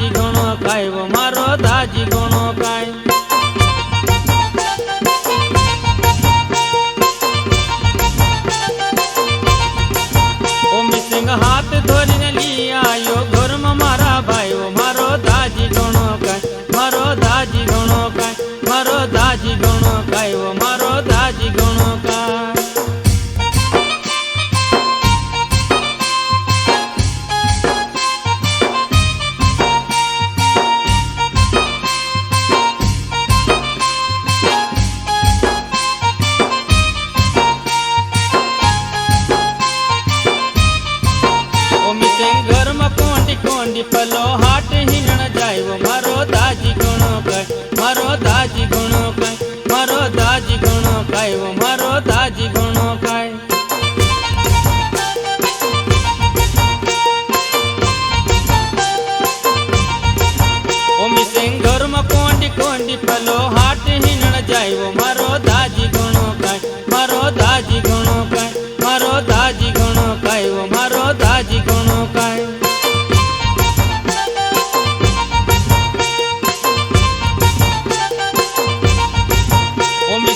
दाजी घणो खाय वो मारो दाजी घणो खाय। ओ मिसिंग हाथ धोरीने ली आयो घर में मारा भाई वो मारो दाजी घणो खाय मारो दाजी घणो खाय मारो दाजी घणो खाय वो मारो दाजी घणो खाय। घर में कोंडी कोंडी पलो हाट हिरण जाय वो मारो दाजी घणो खाय मारो दाजी घणो खाय मारो दाजी घणो खाय वो मारो दाजी घणो खाय। ओ मिसिंग घर में कोंडी कोंडी पलो हाट हिरण जाय वो मारो दाजी घणो खाय मारो दाजी घणो खाय मारो दाजी घणो खाय वो मारो दाजी घणो खाय।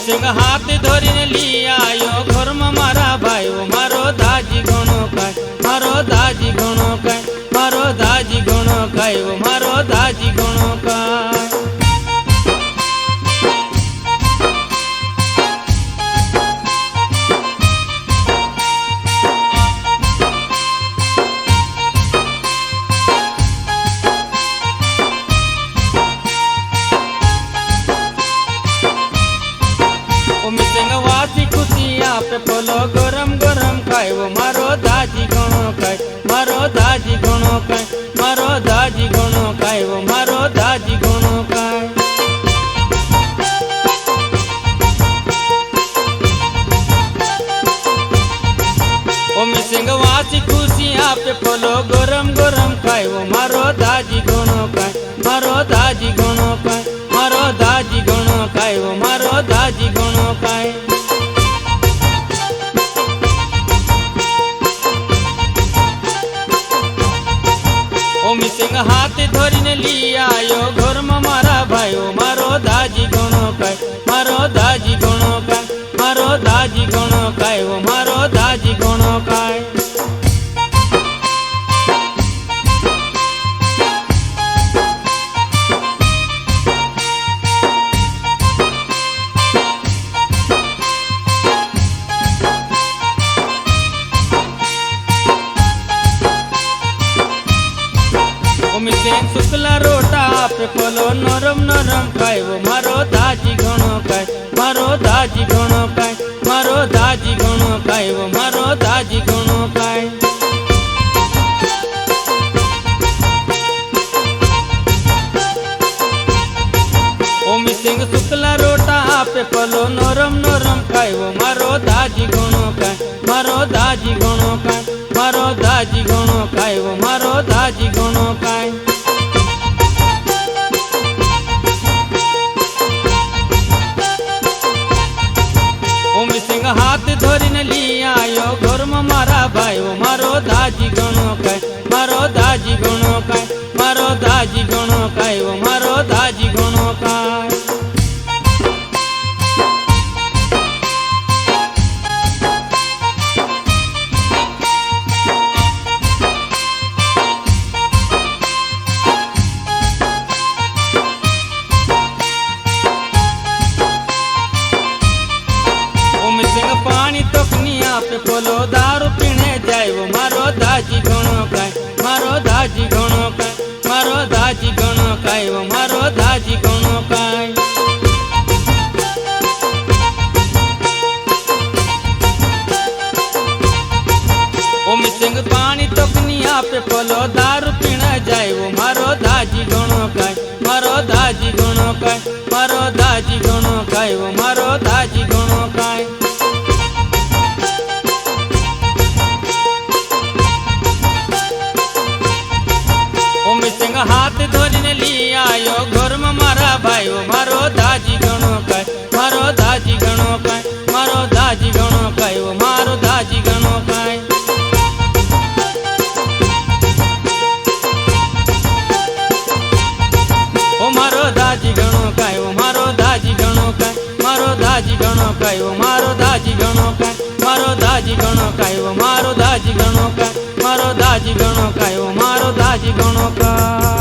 सिंह हाथ धोरीने ली आयो घर में मारा भाई वो मारो दाजी घणो खाय मारो दाजी घणो खाय मारो दाजी घणो खाय वो मारो दाजी घणो खाय। पे पोलो गरम गरम खाय वो मारो दाजी घणो खाय मारो दाजी घणो खाय मारो दाजी घणो खाय वो मारो दाजी घणो खाय। ओ मिसिंग वासी खुशी पे पोलो गरम गरम खाय वो मारो दाजी घणो खाय मारो दाजी घणो खाय मारो दाजी घणो खाय वो मारो दाजी घणो खाय। मिसिंग हाथ धोरीने ली आयो घर में मारा भाई वो मारो दाजी घणो खाय मारो दाजी घणो खाय मारो दाजी घणो खाय वो मारो दाजी घणो खाय। मिसिंग शुक्ला रोटा पे पोलो नरम नरम खाय वो मारो दाजी घणो खाय मारो दाजी घणो खाय मारो दाजी घणो खाय वो मारो दाजी घणो खाय। ओ मिसिंग शुक्ला रोटा पे पोलो नरम नरम खाय वो मारो दाजी घणो खाय मारो दाजी घणो खाय मारो दाजी घणो खाय वो मारो दाजी घणो खाय। ओ मिसिंग हाथ धोरीने ली आयो घर में मारा भाई वो मारो दाजी घणो खाय मारो दाजी घणो खाय मारो दाजी घणो खाय वो मारो दाजी घणो खाय। पानी तोकनिया पे पोलो दारू पीने जाय वो मारो दाजी घणो खाय मारो दाजी घणो खाय मारो दाजी घणो खाय वो मारो दाजी घणो खाय। ओ मिसिंग पानी तोकनिया पे पोलो दारू पीने जाय वो मारो दाजी घणो खाय मारो दाजी घणो खाय मारो दाजी घणो खाय वो मारो दाजी घणो खाय। मिसिंग हाथ धोरीने ली आयो घर में मारा भाई वो मारो दाजी घणो खाय मारो दाजी घणो खाय मारो दाजी घणो खाय वो मारो दाजी घणो खाय। કાયો મારો દાજી ઘણો કાય મારો દાજી ઘણો કાયો મારો દાજી ઘણો કાય મારો દાજી ઘણો કાયો મારો દાજી ઘણો કાય